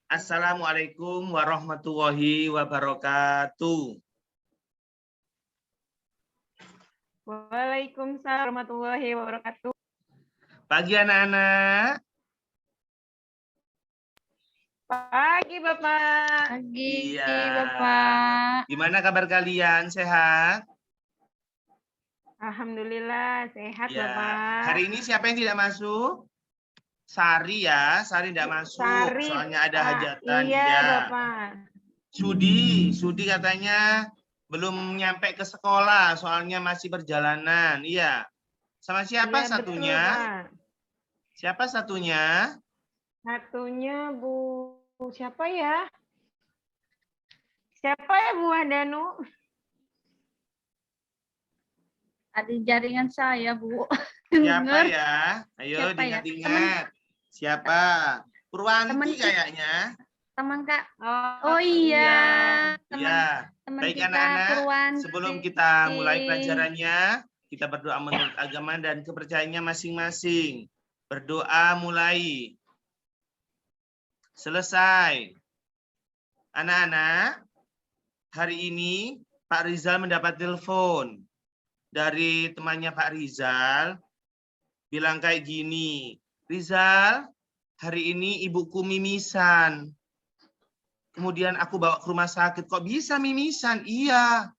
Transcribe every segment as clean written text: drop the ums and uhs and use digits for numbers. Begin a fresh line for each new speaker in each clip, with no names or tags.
Assalamualaikum warahmatullahi wabarakatuh.
Waalaikumsalam warahmatullahi wabarakatuh.
Pagi anak-anak.
Pagi Bapak.
Pagi,
Iya.
Bapak.
Gimana kabar kalian? Sehat?
Alhamdulillah sehat
Ya.
Bapak.
Hari ini siapa yang tidak masuk? Sari ya, Sari tidak masuk.
Sari.
Soalnya ada hajatan.
Iya
Ya.
Bapak.
Sudi katanya belum nyampe ke sekolah, soalnya masih perjalanan. Iya. Sama siapa
Iya,
satunya?
betul, Pak.
Siapa satunya?
Satunya Bu siapa ya? Siapa ya Bu Handanu?
Ada jaringan saya, Bu.
Siapa
Dengar.
ya? Ayo
Siapa ya?
diingat-ingat. Siapa? Purwanti
Teman
kayaknya.
Teman Kak.
Oh,
Oh iya.
Iya.
Teman
Baik
kita
anak-anak,
Purwanti.
sebelum kita mulai pelajarannya, kita berdoa menurut agama dan kepercayaannya masing-masing. Berdoa mulai. Selesai. Anak-anak, hari ini Pak Rizal mendapat telepon dari temannya Pak Rizal, bilang kayak gini, Rizal, hari ini ibuku mimisan. Kemudian aku bawa ke rumah sakit, kok bisa mimisan? Iya,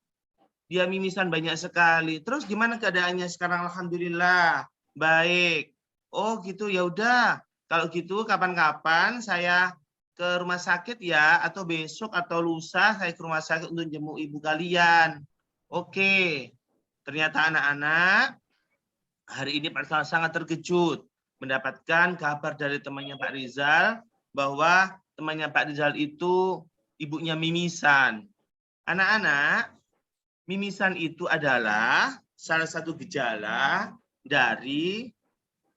dia mimisan banyak sekali. Terus gimana keadaannya sekarang? Alhamdulillah, baik. Oh gitu, ya udah. Kalau gitu kapan-kapan saya ke rumah sakit ya, atau besok atau lusa saya ke rumah sakit untuk jenguk ibu kalian. Oke. Ternyata anak-anak hari ini Pak Rizal sangat terkejut mendapatkan kabar dari temannya Pak Rizal bahwa temannya Pak Rizal itu ibunya mimisan. Anak-anak, mimisan itu adalah salah satu gejala dari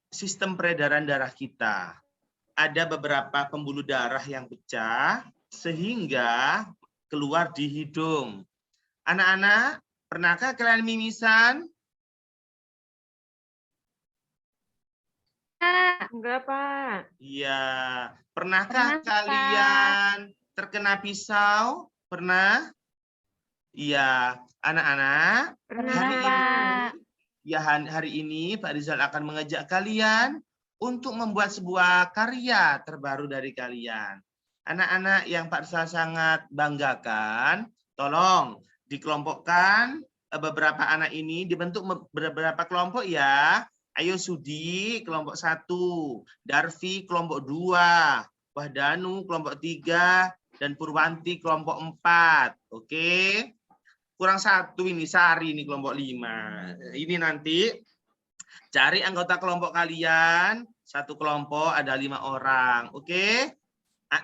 sistem peredaran darah kita. Ada beberapa pembuluh darah yang pecah sehingga keluar di hidung. Anak-anak, pernahkah kalian mimisan?
enggak Pak.
Iya. Pernahkah
Pernah,
kalian terkena pisau? Pernah? Iya. Anak-anak,
Pernah
hari ini,
Pak.
ya hari ini Pak Rizal akan mengajak kalian untuk membuat sebuah karya terbaru dari kalian. Anak-anak yang Pak Rizal sangat banggakan, tolong dikelompokkan beberapa anak ini dibentuk beberapa kelompok ya. Ayo Sudi kelompok 1, Darvi kelompok 2, Wahdanu kelompok 3, dan Purwanti kelompok 4. Oke. Kurang 1 ini Sari ini kelompok 5. Ini nanti cari anggota kelompok kalian, satu kelompok ada 5 orang. Oke.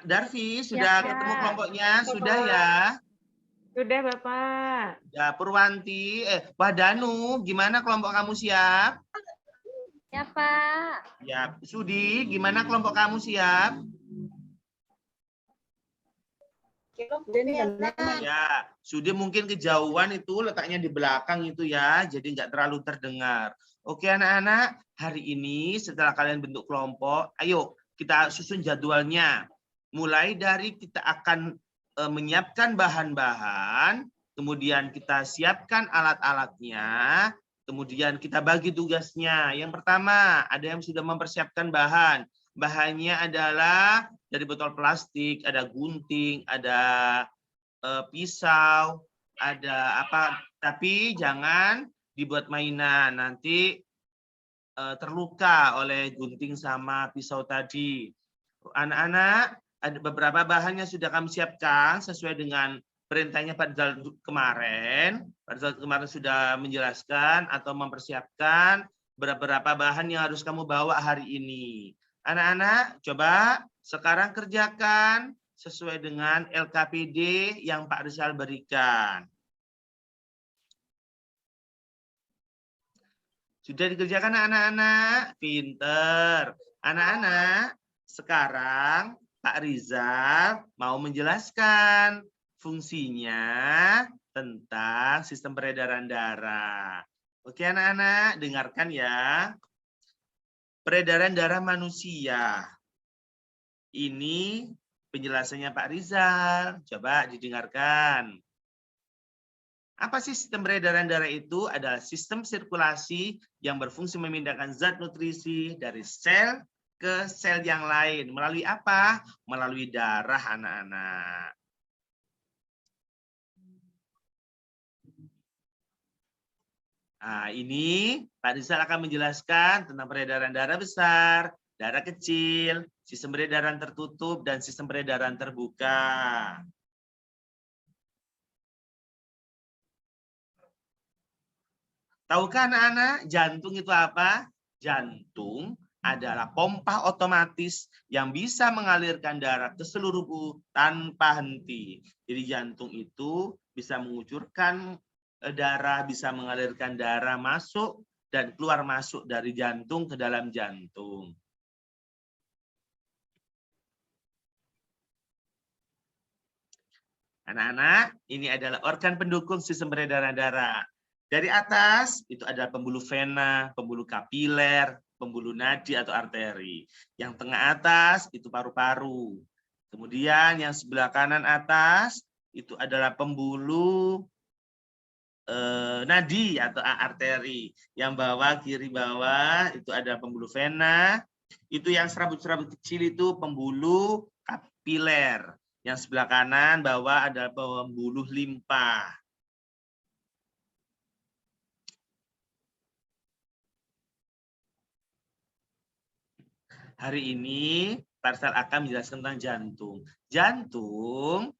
Darvi sudah ketemu kelompoknya? Sudah ya?
Sudah Bapak.
Ya, Purwanti, Wahdanu, gimana kelompok kamu siap?
Ya, Pak.
Ya, Sudi, gimana kelompok kamu siap? Ya, Sudi mungkin kejauhan itu letaknya di belakang itu ya, jadi nggak terlalu terdengar. Oke anak-anak, hari ini setelah kalian bentuk kelompok, ayo kita susun jadwalnya. Mulai dari kita akan menyiapkan bahan-bahan, kemudian kita siapkan alat-alatnya, kemudian kita bagi tugasnya. Yang pertama, ada yang sudah mempersiapkan bahan. Bahannya adalah dari botol plastik, ada gunting, ada pisau, ada apa, tapi jangan dibuat mainan, nanti terluka oleh gunting sama pisau tadi. Anak-anak, ada beberapa bahannya sudah kami siapkan sesuai dengan perintahnya Pak Rizal kemarin. Pak Rizal kemarin sudah menjelaskan atau mempersiapkan beberapa bahan yang harus kamu bawa hari ini. Anak-anak, coba sekarang kerjakan sesuai dengan LKPD yang Pak Rizal berikan. Sudah dikerjakan anak-anak? Pinter. Anak-anak, sekarang Pak Rizal mau menjelaskan fungsinya tentang sistem peredaran darah. Oke anak-anak, dengarkan ya. Peredaran darah manusia ini penjelasannya Pak Rizal. Coba didengarkan. Apa sih sistem peredaran darah itu? Adalah sistem sirkulasi yang berfungsi memindahkan zat nutrisi dari sel ke sel yang lain. Melalui apa? Melalui darah anak-anak. Nah, ini Pak Rizal akan menjelaskan tentang peredaran darah besar, darah kecil, sistem peredaran tertutup, dan sistem peredaran terbuka. Tahukah anak-anak jantung itu apa? Jantung adalah pompa otomatis yang bisa mengalirkan darah ke seluruh tubuh tanpa henti. Jadi jantung itu bisa mengucurkan darah, bisa mengalirkan darah masuk dan keluar masuk dari jantung ke dalam jantung. Anak-anak, ini adalah organ pendukung sistem peredaran darah. Dari atas itu adalah pembuluh vena, pembuluh kapiler, pembuluh nadi atau arteri. Yang tengah atas itu paru-paru. Kemudian yang sebelah kanan atas itu adalah pembuluh nadi atau arteri. Yang bawah, kiri bawah itu ada pembuluh vena. Itu yang serabut-serabut kecil itu pembuluh kapiler. Yang sebelah kanan bawah ada pembuluh limpa. Hari ini Parsal akan menjelaskan tentang jantung. Jantung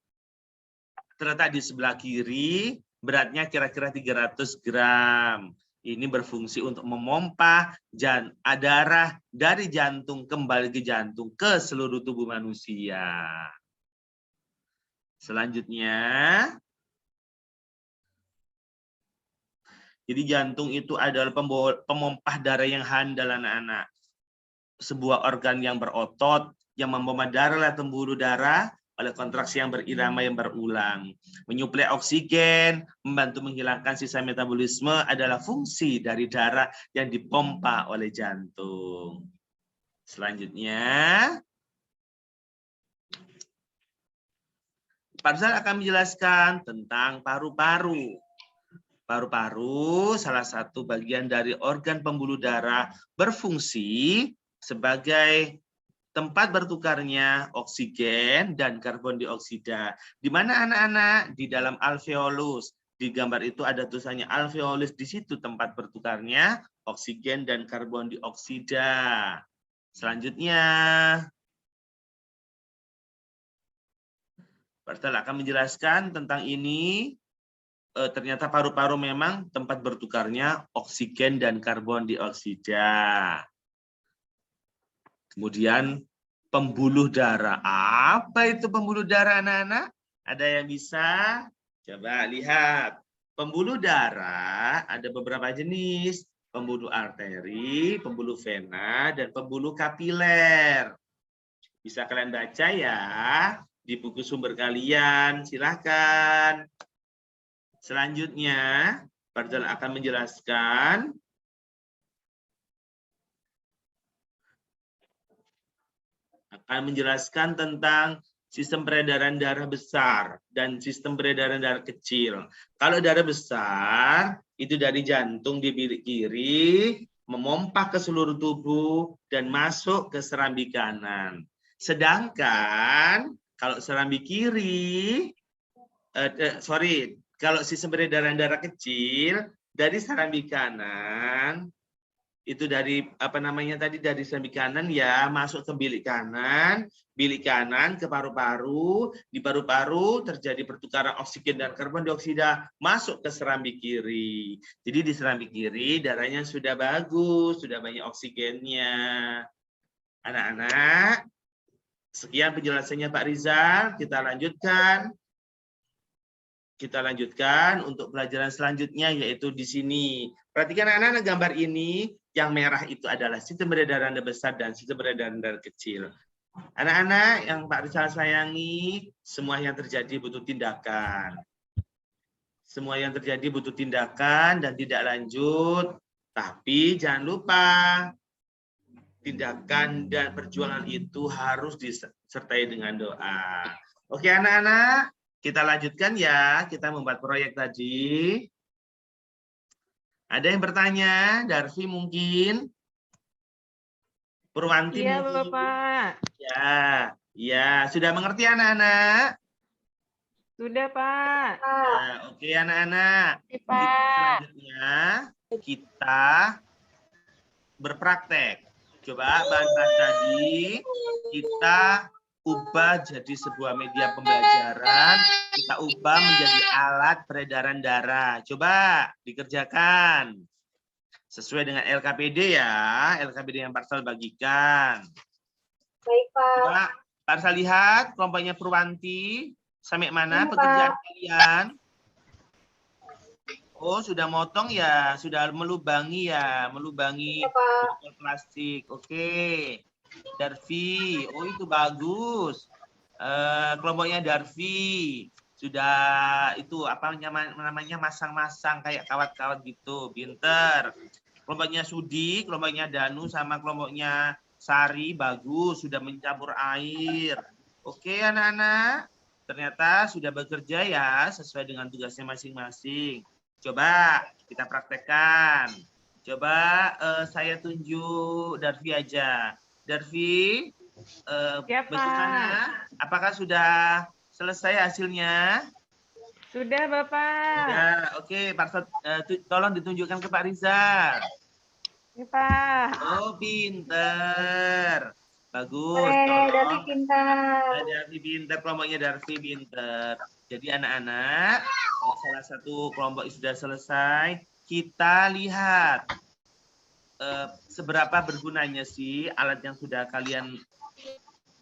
terletak di sebelah kiri, beratnya kira-kira 300 gram. Ini berfungsi untuk memompa darah dari jantung kembali ke jantung ke seluruh tubuh manusia. Selanjutnya, jadi jantung itu adalah pemompah darah yang handal anak-anak. Sebuah organ yang berotot yang memompa darah lewat pembuluh darah oleh kontraksi yang berirama yang berulang. Menyuplai oksigen, membantu menghilangkan sisa metabolisme adalah fungsi dari darah yang dipompa oleh jantung. Selanjutnya, Pak Rizal akan menjelaskan tentang paru-paru. Paru-paru salah satu bagian dari organ pembuluh darah berfungsi sebagai tempat bertukarnya oksigen dan karbon dioksida. Di mana anak-anak? Di dalam alveolus. Di gambar itu ada tulisannya alveolus, di situ tempat bertukarnya oksigen dan karbon dioksida. Selanjutnya, Pak Rizal akan menjelaskan tentang ini. Ternyata paru-paru memang tempat bertukarnya oksigen dan karbon dioksida. Kemudian pembuluh darah. Apa itu pembuluh darah anak-anak? Ada yang bisa? Coba lihat. Pembuluh darah ada beberapa jenis. Pembuluh arteri, pembuluh vena, dan pembuluh kapiler. Bisa kalian baca ya di buku sumber kalian. Silahkan. Selanjutnya, Pak Rizal akan menjelaskan tentang sistem peredaran darah besar dan sistem peredaran darah kecil. Kalau darah besar, itu dari jantung di bilik kiri, memompa ke seluruh tubuh dan masuk ke serambi kanan. Sedangkan kalau serambi kiri, kalau sistem peredaran darah kecil dari serambi kanan itu dari dari serambi kanan ya masuk ke bilik kanan ke paru-paru, di paru-paru terjadi pertukaran oksigen dan karbon dioksida masuk ke serambi kiri. Jadi di serambi kiri darahnya sudah bagus, sudah banyak oksigennya. Anak-anak, sekian penjelasannya Pak Rizal, kita lanjutkan. Kita lanjutkan untuk pelajaran selanjutnya yaitu di sini. Perhatikan anak-anak gambar ini, yang merah itu adalah sistem peredaran darah besar dan sistem peredaran darah kecil. Anak-anak yang Pak Rizal sayangi, semua yang terjadi butuh tindakan. Semua yang terjadi butuh tindakan dan tidak lanjut. Tapi jangan lupa, tindakan dan perjuangan itu harus sertai dengan doa. Oke anak-anak, kita lanjutkan ya. Kita membuat proyek tadi. Ada yang bertanya? Darvi mungkin? Purwanti
Iya,
mungkin?
Bapak.
Ya, sudah mengerti anak-anak?
Sudah, Pak.
Ya, oke anak-anak.
Oke,
Jadi
Pak.
selanjutnya kita berpraktek. Coba bahan-bahan tadi kita ubah jadi sebuah media pembelajaran, kita ubah menjadi alat peredaran darah. Coba dikerjakan. Sesuai dengan LKPD ya, LKPD yang Parsal bagikan.
Baik, Pak.
Coba Parsal lihat kelompoknya Purwanti, sampai mana pekerjaan kalian? Oh, sudah motong ya, sudah melubangi ya, melubangi botol plastik. Oke. Darvi, oh itu bagus. Kelompoknya Darvi sudah itu apa namanya masang-masang kayak kawat-kawat gitu, pinter. Kelompoknya Sudi, kelompoknya Danu sama kelompoknya Sari bagus, sudah mencampur air. Oke anak-anak, ternyata sudah bekerja ya sesuai dengan tugasnya masing-masing. Coba kita praktekkan. Coba saya tunjuk Darvi aja. Darvi,
Ya,
bagaimana? Apakah sudah selesai hasilnya?
Sudah, Bapak.
Ya, oke. Pak, tolong ditunjukkan ke Pak Rizal.
Ya, Pak.
Oh, pinter. Bagus.
Darvi
Tolong.
pintar.
Darvi pinter, kelompoknya Darvi pinter. Jadi anak-anak, salah satu kelompok sudah selesai. Kita lihat seberapa bergunanya sih alat yang sudah kalian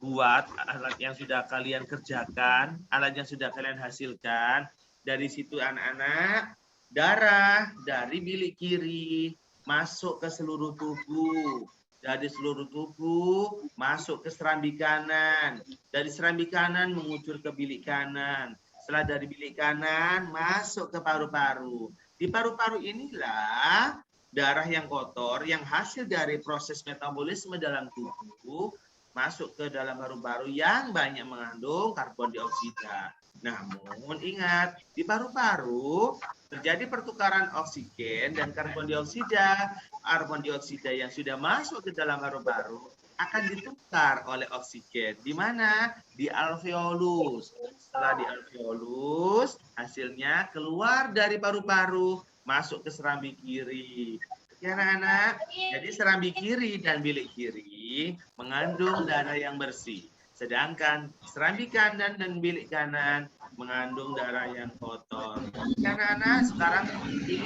buat, alat yang sudah kalian kerjakan, alat yang sudah kalian hasilkan. Dari situ anak-anak, darah dari bilik kiri masuk ke seluruh tubuh. Dari seluruh tubuh masuk ke serambi kanan. Dari serambi kanan mengucur ke bilik kanan. Setelah dari bilik kanan masuk ke paru-paru. Di paru-paru inilah darah yang kotor yang hasil dari proses metabolisme dalam tubuh masuk ke dalam paru-paru yang banyak mengandung karbon dioksida. Namun ingat, di paru-paru terjadi pertukaran oksigen dan karbon dioksida. Karbon dioksida yang sudah masuk ke dalam paru-paru akan ditukar oleh oksigen. Di mana? Di alveolus. Setelah di alveolus, hasilnya keluar dari paru-paru, masuk ke serambi kiri. Ya anak-anak, jadi serambi kiri dan bilik kiri mengandung darah yang bersih. Sedangkan serambi kanan dan bilik kanan mengandung darah yang kotor. Ya anak-anak, sekarang ini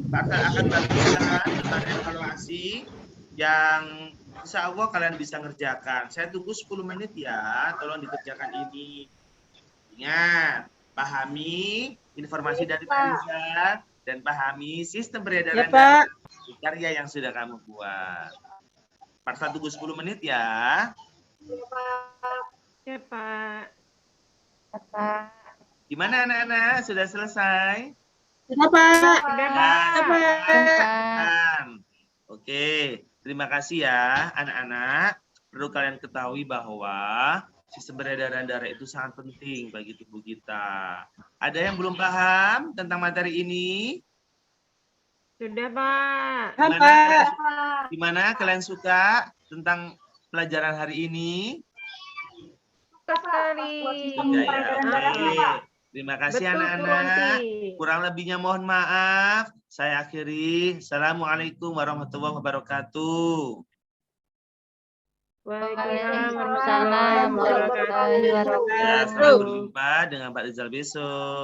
Pak akan bagikan evaluasi yang insya Allah kalian bisa ngerjakan. Saya tunggu 10 menit ya, tolong dikerjakan ini. Ingat, pahami informasi dari Pak Rizal dan pahami sistem peredaran darah karya yang sudah kamu buat. Parsal tunggu 10 menit ya.
Ya, Pak.
Gimana anak-anak? Sudah selesai?
Sudah, Pak.
Sudah,
Ya,
Pak.
Oke, terima kasih ya anak-anak. Perlu kalian ketahui bahwa sistem peredaran darah itu sangat penting bagi tubuh kita. Ada yang belum paham tentang materi ini?
Sudah, Pak.
Gimana kalian suka tentang pelajaran hari ini?
Sekali.
Suka ya? Oke. Terima kasih
Betul,
anak-anak.
Purwanti.
Kurang lebihnya mohon maaf. Saya akhiri. Assalamualaikum warahmatullahi wabarakatuh.
Waalaikumsalam warahmatullahi wabarakatuh.
Ya, sampai berjumpa dengan Pak Rizal besok.